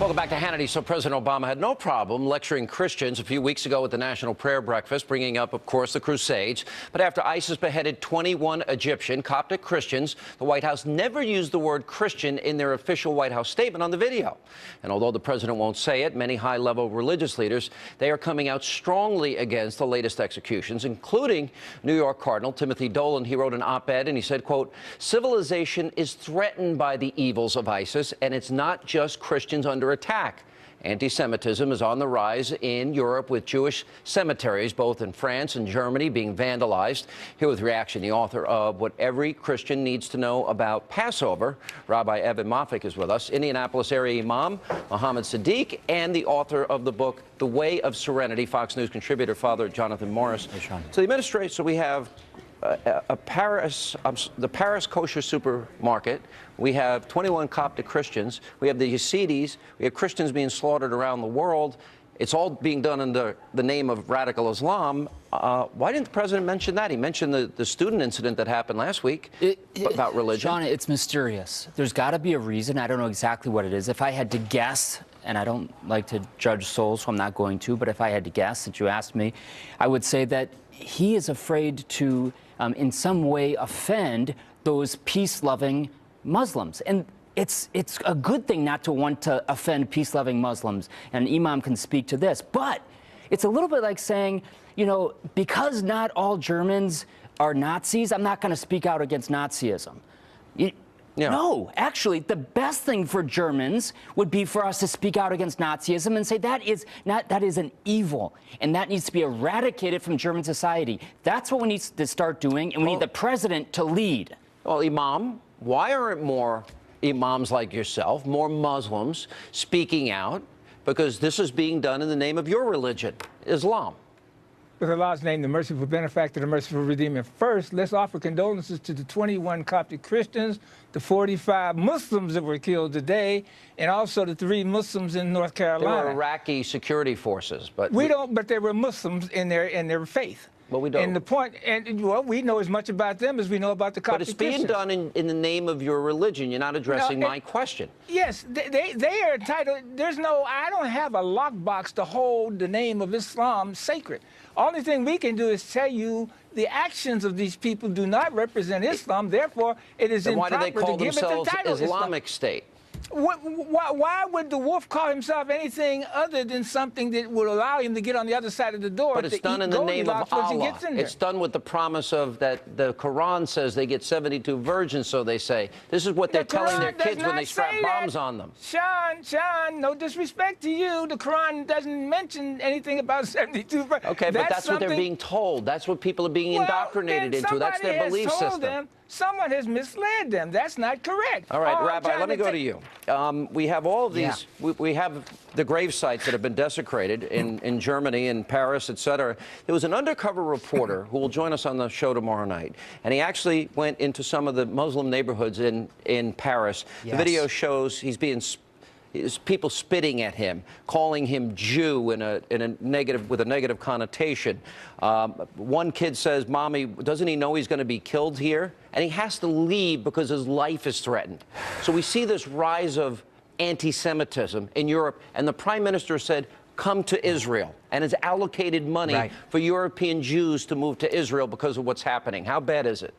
Welcome back to Hannity. So President Obama had no problem lecturing Christians a few weeks ago at the National Prayer Breakfast, bringing up, of course, the Crusades. But after ISIS beheaded 21 Egyptian Coptic Christians, the White House never used the word Christian in their official White House statement on the video. And although the president won't say it, many high-level religious leaders, they are coming out strongly against the latest executions, including New York Cardinal Timothy Dolan. He wrote an op-ed and he said, quote, "Civilization is threatened by the evils of ISIS, and it's not just Christians under attack. Antisemitism is on the rise in Europe, with Jewish cemeteries, both in France and Germany, being vandalized." Here with reaction, the author of What Every Christian Needs to Know About Passover, Rabbi Moffic, is with us, Indianapolis area imam Mohammed Sadiq, and the author of the book The Way of Serenity, Fox News contributor Father Jonathan Morris. Hey, Sean. So the administration, so we have the Paris kosher supermarket. We have 21 Coptic Christians. We have the Yazidis. We have Christians being slaughtered around the world. It's all being done in the name of radical Islam. Why didn't the president mention that? He mentioned the student incident that happened last week about religion. Sean, it's mysterious. There's got to be a reason. I don't know exactly what it is. If I had to guess, and I don't like to judge souls, so I'm not going to, but if I had to guess, since you asked me, I would say that he is afraid to, in some way, offend those peace-loving Muslims. And it's a good thing not to want to offend peace-loving Muslims, and Imam can speak to this, but it's a little bit like saying, you know, because not all Germans are Nazis, I'm not going to speak out against Nazism. Yeah. No, actually, the best thing for Germans would be for us to speak out against Nazism and say that is an evil, and that needs to be eradicated from German society. That's what we need to start doing, and we need the president to lead. Well, Imam, why aren't more imams like yourself, more Muslims, speaking out? Because this is being done in the name of your religion, Islam. With Allah's name, the merciful benefactor, the merciful redeemer. First, let's offer condolences to the 21 Coptic Christians, the 45 Muslims that were killed today, and also the 3 Muslims in North Carolina. They were Iraqi security forces, but but they were Muslims in their faith. Well, we don't. And the point, well, we know as much about them as we know about the Coptic Christians. But it's being done in the name of your religion. You're not addressing my question. Yes, they are entitled. I don't have a lockbox to hold the name of Islam sacred. Only thing we can do is tell you the actions of these people do not represent Islam. Therefore, it is improper to give it the title. Why do they call themselves Islamic State? Why would the wolf call himself anything other than something that would allow him to get on the other side of the door? But it's done in the name of Allah. It's done with the promise of that the Quran says they get 72 virgins, so they say. This is what they're telling their kids when they strap bombs on them. Sean, no disrespect to you. The Quran doesn't mention anything about 72 virgins. Okay, but that's what they're being told. That's what people are being indoctrinated into. That's their belief system. Someone has misled them. That's not correct. All right, Rabbi, let me go to you. We have all of these. Yeah. We have the grave sites that have been desecrated in Germany, in Paris, etc. There was an undercover reporter who will join us on the show tomorrow night, and he actually went into some of the Muslim neighborhoods in Paris. Yes. The video shows he's people spitting at him, calling him Jew with a negative connotation. One kid says, "Mommy, doesn't he know he's going to be killed here?" And he has to leave because his life is threatened. So we see this rise of anti-Semitism in Europe, and the Prime Minister said, "Come to Israel," and has allocated money for European Jews to move to Israel because of what's happening. How bad is it?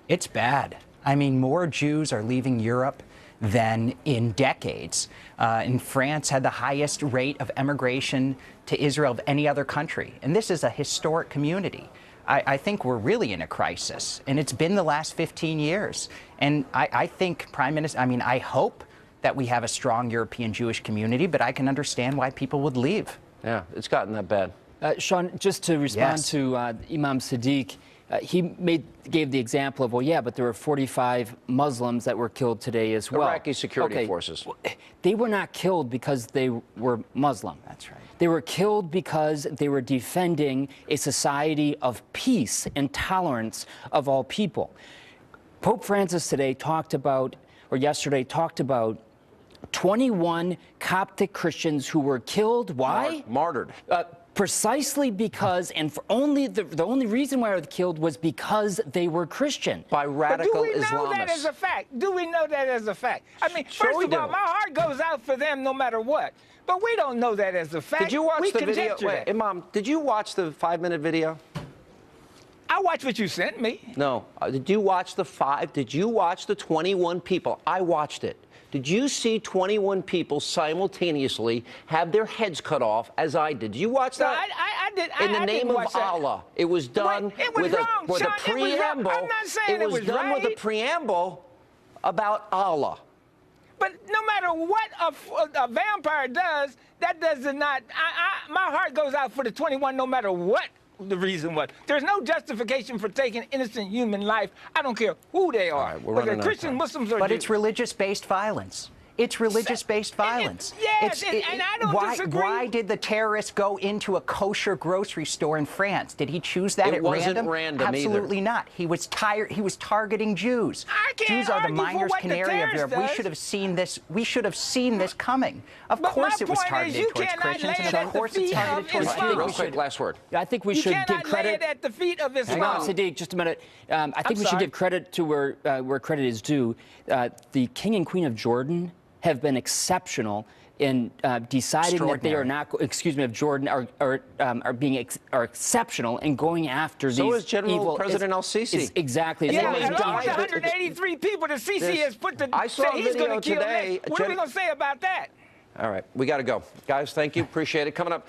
It's bad. I mean, more Jews are leaving Europe than in decades. And France had the highest rate of emigration to Israel of any other country. And this is a historic community. I think we're really in a crisis, and it's been the last 15 years. And I think, I hope that we have a strong European Jewish community, but I can understand why people would leave. Yeah, it's gotten that bad. Sean, just to respond to Imam Sadiq, he gave the example of, well, yeah, but there were 45 Muslims that were killed today as well. Iraqi security forces. They were not killed because they were Muslim. That's right. They were killed because they were defending a society of peace and tolerance of all people. Pope Francis today talked about, or yesterday talked about, 21 Coptic Christians who were killed. Why? Martyred. Precisely because, and for only the only reason why they were killed was because they were Christian. By radical But do we know that as a fact? Do we know that as a fact? I mean, Sure first of all, do. my heart goes out for them no matter what. But we don't know that as a fact. Did you watch we the video? conjecture Wait, that. Imam, did you watch the 5-minute video? I watched what you sent me. No. Did you watch the 21 people? I watched it. Did you see 21 people simultaneously have their heads cut off as I did? Did you watch No, that? I did. In the I name didn't of watch that. Allah. It was done Wait, it was with wrong, a Sean, it was wrong. preamble. I'm not saying it was done with a right. preamble about Allah. But no matter what a vampire does, that does not. My heart goes out for the 21, no matter what the reason was. There's no justification for taking innocent human life. I don't care who they are, right, we're whether running out of Christian, time. Muslims, or But Jews. it's religious-based violence. It's religious-based violence. Yes, and I don't disagree. Why did the terrorist go into a kosher grocery store in France? Did he choose that It at wasn't random? random either. Absolutely not. He was tired. He was targeting Jews. I can't Jews are the argue for miners' what the canary of terrorist Europe. We does. should have seen this. We should have seen this coming. Of But course, my it was point is targeted you towards cannot Christians, lay it and at of the course, it's feet targeted of towards Islam. Jews. Real quick, last word. I think we You should cannot give credit. lay it at the feet of Hang on, Islam. Sadiq, just a minute. I think we should sorry. give credit to where credit is due. The King and Queen of Jordan have been exceptional in deciding that they are not, of Jordan are exceptional in going after So these is General evil. President al-Sisi. Exactly. Yeah, Well, and he's all the died, but- 183 people that Sisi has put to I saw say a he's video going to kill today, next. What are we going to say about that? All right, we got to go. Guys, thank you. Appreciate it. Coming up.